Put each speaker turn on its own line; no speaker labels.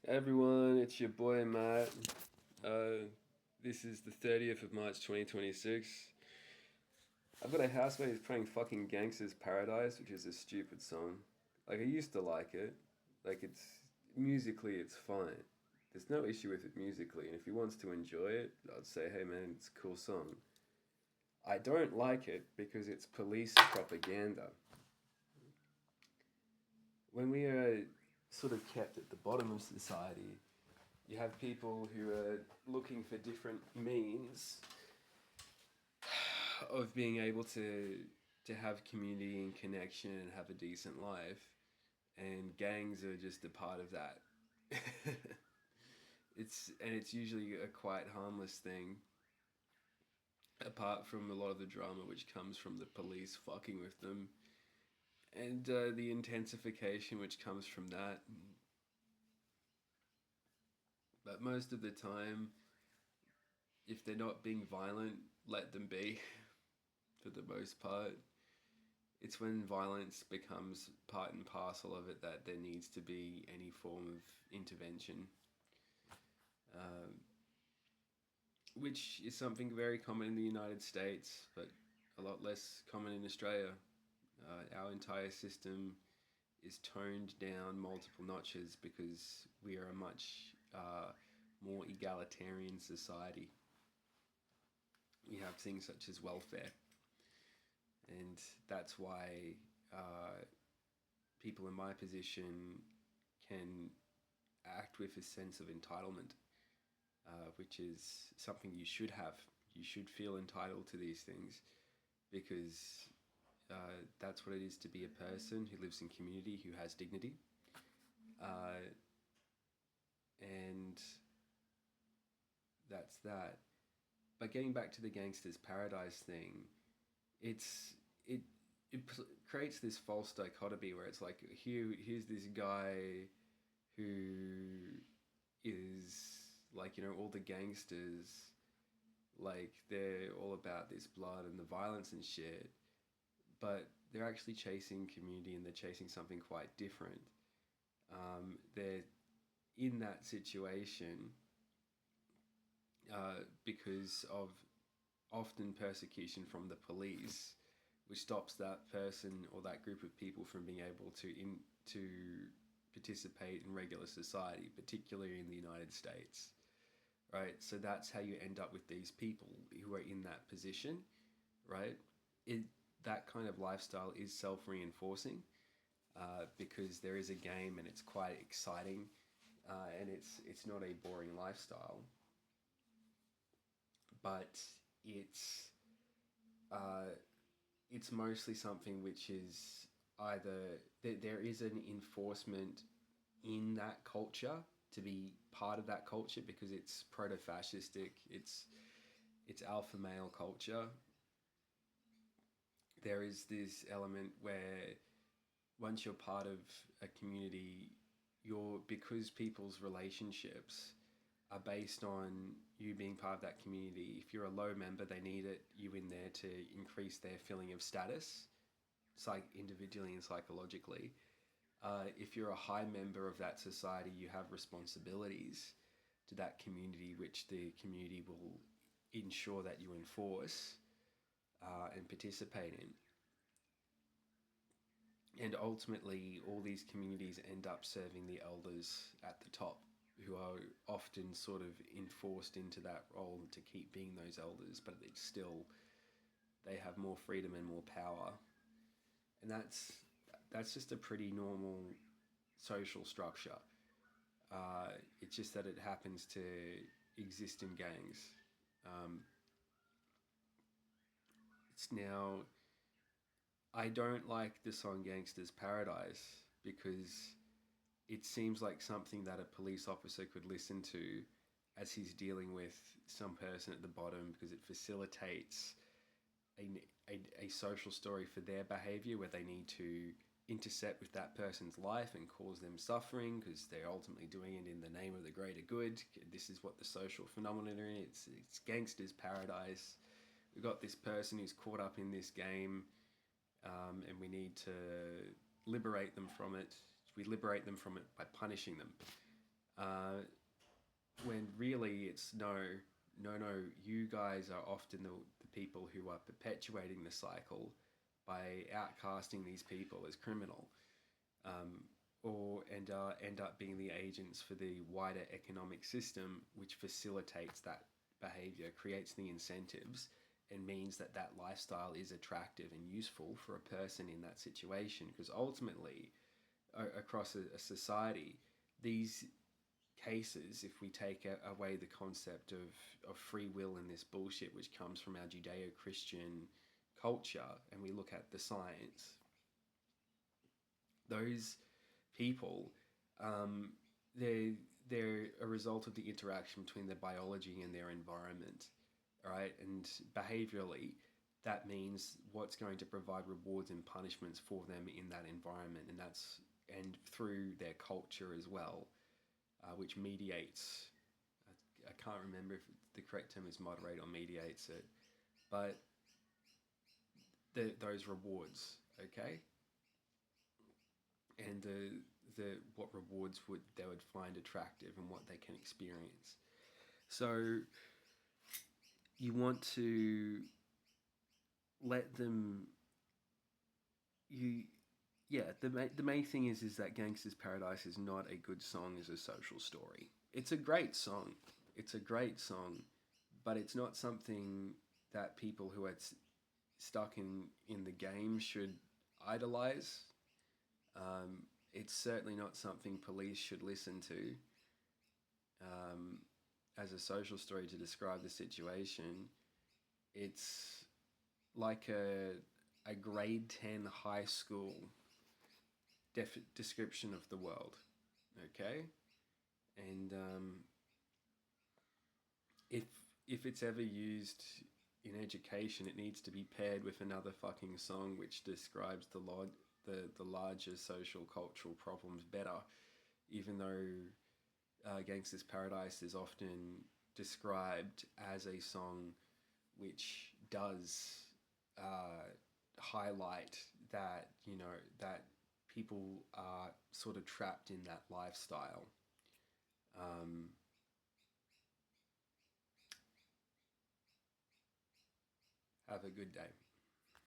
Everyone, it's your boy Matt. This is the 30th of March 2026. I've got a housemate who's playing fucking Gangsters Paradise, which is a stupid song. Like, I used to like it. Like, musically, it's fine. There's no issue with it musically, and if he wants to enjoy it, I'd say, hey man, it's a cool song. I don't like it because it's police propaganda. When we are sort of kept at the bottom of society, you have people who are looking for different means of being able to have community and connection and have a decent life, and gangs are just a part of that. It's usually a quite harmless thing, apart from a lot of the drama which comes from the police fucking with them, and the intensification which comes from that. But most of the time, if they're not being violent, let them be. For the most part, it's when violence becomes part and parcel of it that there needs to be any form of intervention, um, which is something very common in the United States, but a lot less common in Australia. Our entire system is toned down multiple notches because we are a much more egalitarian society. We have things such as welfare, and that's why uh, people in my position can act with a sense of entitlement, which is something you should have. You should feel entitled to these things because that's what it is to be a person who lives in community, who has dignity. Uh, and that's that. But getting back to the Gangsters Paradise thing, it's it it creates this false dichotomy where it's like here's this guy who is like, all the gangsters, like they're all about this blood and the violence and shit, but they're actually chasing community and they're chasing something quite different. They're in that situation because of often persecution from the police, which stops that person or that group of people from being able to participate in regular society, particularly in the United States. Right? So that's how you end up with these people who are in that position, right? It That kind of lifestyle is self-reinforcing because there is a game and it's quite exciting, and it's not a boring lifestyle, but it's uh, it's mostly something which is either there is an enforcement in that culture to be part of that culture because it's proto-fascistic, it's alpha male culture. There is this element where once you're part of a community, you're because people's relationships are based on you being part of that community. If you're a low member, they need you in there to increase their feeling of status, individually and psychologically. If you're a high member of that society, you have responsibilities to that community, which the community will ensure that you enforce and participate in. And ultimately, all these communities end up serving the elders at the top, who are often sort of enforced into that role to keep being those elders, but it's still, they have more freedom and more power. And that's just a pretty normal social structure. It's just that it happens to exist in gangs. Um, it's now I don't like the song Gangsters Paradise because it seems like something that a police officer could listen to as he's dealing with some person at the bottom, because it facilitates a social story for their behavior where they need to intercept with that person's life and cause them suffering because they're ultimately doing it in the name of the greater good. This is what the social phenomenon is. It's Gangsters Paradise. We've got this person who's caught up in this game, and we need to liberate them from it. We liberate them from it by punishing them. Uh, when really it's no, no, no. You guys are often the people who are perpetuating the cycle by outcasting these people as criminal, um, or end up being the agents for the wider economic system, which facilitates that behavior, creates the incentives, and means that that lifestyle is attractive and useful for a person in that situation. Because ultimately, across a society, these cases, if we take away the concept of free will and this bullshit which comes from our Judeo Christian culture, and we look at the science, those people, um, they're a result of the interaction between their biology and their environment, right? And behaviorally, that means what's going to provide rewards and punishments for them in that environment, and through their culture as well, which mediates. I can't remember if the correct term is moderate or mediates it, but those rewards, okay, and the what rewards they would find attractive and what they can experience. So you want to let them you yeah, the main thing is that Gangsters Paradise is not a good song as a social story. It's a great song. It's a great song, but it's not something that people who are stuck in the game should idolize. It's certainly not something police should listen to as a social story to describe the situation. It's like a grade 10 high school description of the world, okay? And if it's ever used in education, it needs to be paired with another fucking song which describes the larger social cultural problems better. Even though Gangster's Paradise is often described as a song which does highlight that, you know, that people are sort of trapped in that lifestyle. Um, have a good day.